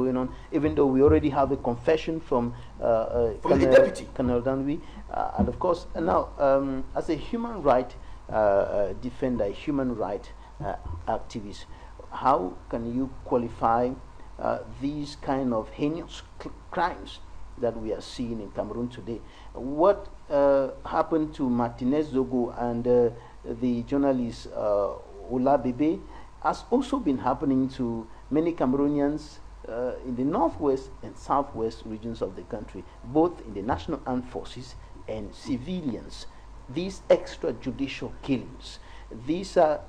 going on, even though we already have a confession from the deputy. Colonel Danwi. And of course, now, as a human right defender, human right activist, how can you qualify these kind of heinous crimes that we are seeing in Cameroon today? What happened to Martinez Zogo and the journalist Ola Bebe has also been happening to many Cameroonians in the northwest and southwest regions of the country, both in the National Armed Forces and civilians. These extrajudicial killings, these are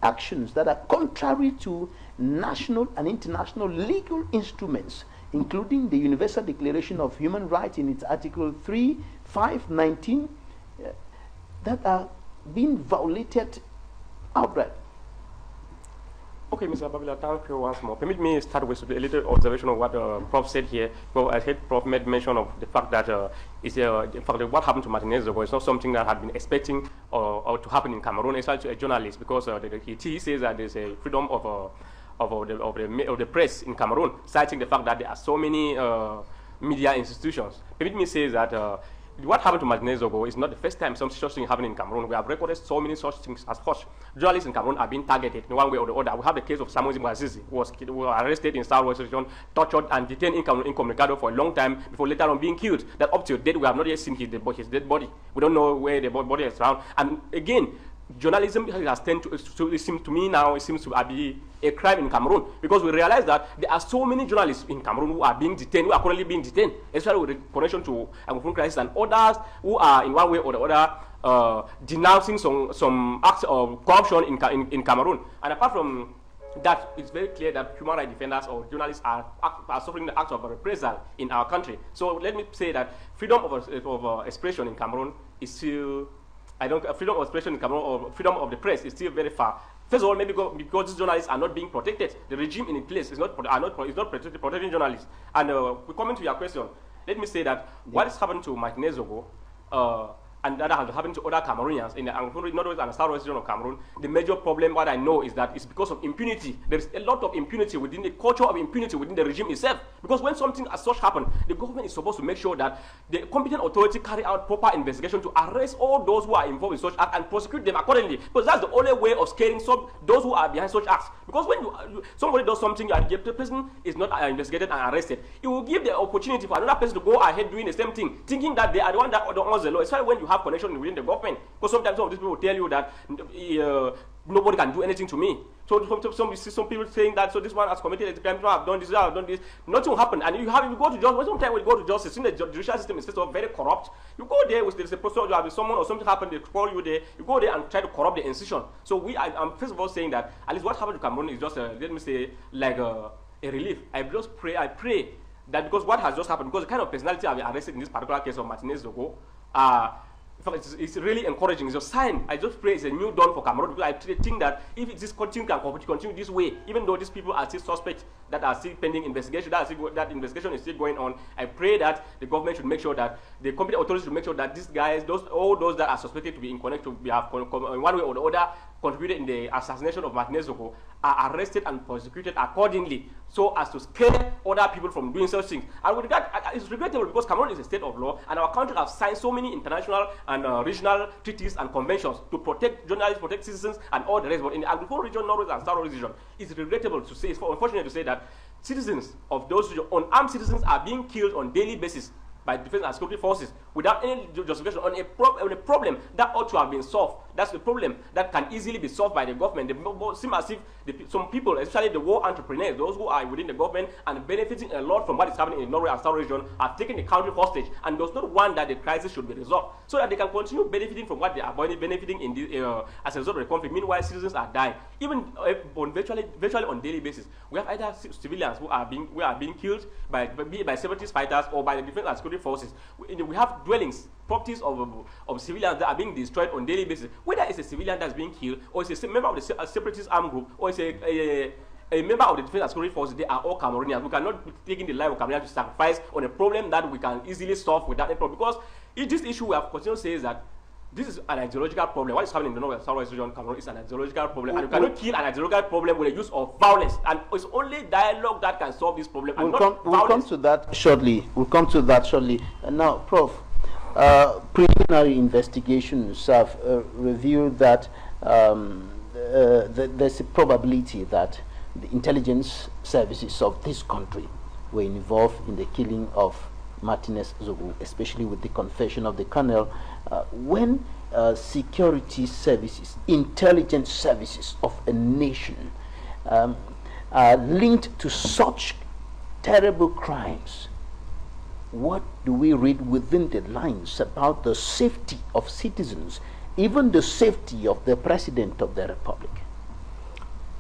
actions that are contrary to national and international legal instruments, including the Universal Declaration of Human Rights in its Article 3, 5, 19, that are being violated outright. Okay, Mr. Babila, thank you once more. Permit me to start with a little observation of what Prof said here. Well, I heard Prof made mention of the fact that in fact, what happened to Martinez Zogo is not something that had been expecting or to happen in Cameroon, especially to a journalist, because he says that there's a freedom of the press in Cameroon, citing the fact that there are so many media institutions. Permit me to say that what happened to Martinez Zogo is not the first time some such thing happened in Cameroon. We have recorded so many such things as such. Journalists in Cameroon are being targeted in one way or the other. We have the case of Samuel Zimbabwe, who was arrested in Southwest region, tortured and detained in Incommunicado for a long time before later on being killed. That up to date we have not yet seen his dead body. We don't know where the body is found. And again, journalism has tended to it seems to me now, it seems to be a crime in Cameroon, because we realize that there are so many journalists in Cameroon who are being detained, who are currently being detained, especially with the connection to Anglophone crisis, and others who are in one way or the other denouncing some acts of corruption in Cameroon. And apart from that, it's very clear that human rights defenders or journalists are suffering the acts of reprisal in our country. So let me say that freedom of expression in Cameroon is still, freedom of expression in Cameroon or freedom of the press is still very far. First of all, maybe because these journalists are not being protected. The regime in place is not protecting journalists. And we come into your question. Let me say that what is happening to Martinez Zogo, and that has happened to other Cameroonians in the northwest and southwest region of Cameroon, the major problem, what I know, is that it's because of impunity. There is a lot of impunity within the culture of impunity within the regime itself. Because when something as such happens, the government is supposed to make sure that the competent authority carry out proper investigation to arrest all those who are involved in such acts and prosecute them accordingly. Because that's the only way of scaling those who are behind such acts. Because when somebody does something and the person is not investigated and arrested, it will give the opportunity for another person to go ahead doing the same thing, thinking that they are the one that owns the law, especially when you have connection within the government. Because sometimes some of these people will tell you that nobody can do anything to me. So some people saying that, so this one has committed a crime, so I've done this, I've done this. Nothing will happen. And you go to justice, sometimes when you go to justice, since the judicial system is first of all very corrupt, you go there with the process, you have someone or something happened, they call you there, you go there and try to corrupt the institution. So I'm first of all saying that at least what happened to Cameroon is just, let me say, like a relief. I pray that because what has just happened, because the kind of personality I've been arrested in this particular case of Martinez Zogo, in fact, it's really encouraging. It's a sign. I just pray it's a new dawn for Cameroon, because I think that if this can continue this way, even though these people are still suspects that are still pending investigation, that investigation is still going on, I pray that the government should make sure that the competent authorities should make sure that these guys, all those that are suspected to be in connection, to have in one way or the other contributed in the assassination of Martinez Zogo, are arrested and prosecuted accordingly, so as to scare other people from doing such things. And with regard, it's regrettable because Cameroon is a state of law, and our country has signed so many international and regional treaties and conventions to protect journalists, protect citizens, and all the rest. But in the Anglophone region, Northwest and Southwest region, it's regrettable to say, it's unfortunate to say that citizens of those regions, unarmed citizens, are being killed on a daily basis by defense and security forces without any justification on a problem that ought to have been solved. That's the problem that can easily be solved by the government. It seems as if some people, especially the war entrepreneurs, those who are within the government and benefiting a lot from what is happening in Norway and South region, are taking the country hostage, and does not want that the crisis should be resolved, so that they can continue benefiting from what they are benefiting in the, as a result of the conflict. Meanwhile, citizens are dying, even virtually on daily basis. We have either civilians who are being killed by separatist fighters or by the defense and security forces. We have dwellings, properties of civilians that are being destroyed on daily basis. Whether it's a civilian that's being killed, or it's a member of the separatist armed group, or it's a member of the defense and security forces, they are all Cameroonians. We cannot be taking the life of Cameroonians to sacrifice on a problem that we can easily solve without any problem. Because this issue we have continued to say is that this is an ideological problem. What is happening in the North and Southwest region of Cameroon is an ideological problem, and you cannot kill an ideological problem with the use of violence. And it's only dialogue that can solve this problem. We'll come to that shortly. We'll come to that shortly. And now, Prof, preliminary investigations have revealed that there's a probability that the intelligence services of this country were involved in the killing of Martinez Zogo, especially with the confession of the colonel. When security services, intelligence services of a nation are linked to such terrible crimes, what do we read within the lines about the safety of citizens, even the safety of the President of the Republic?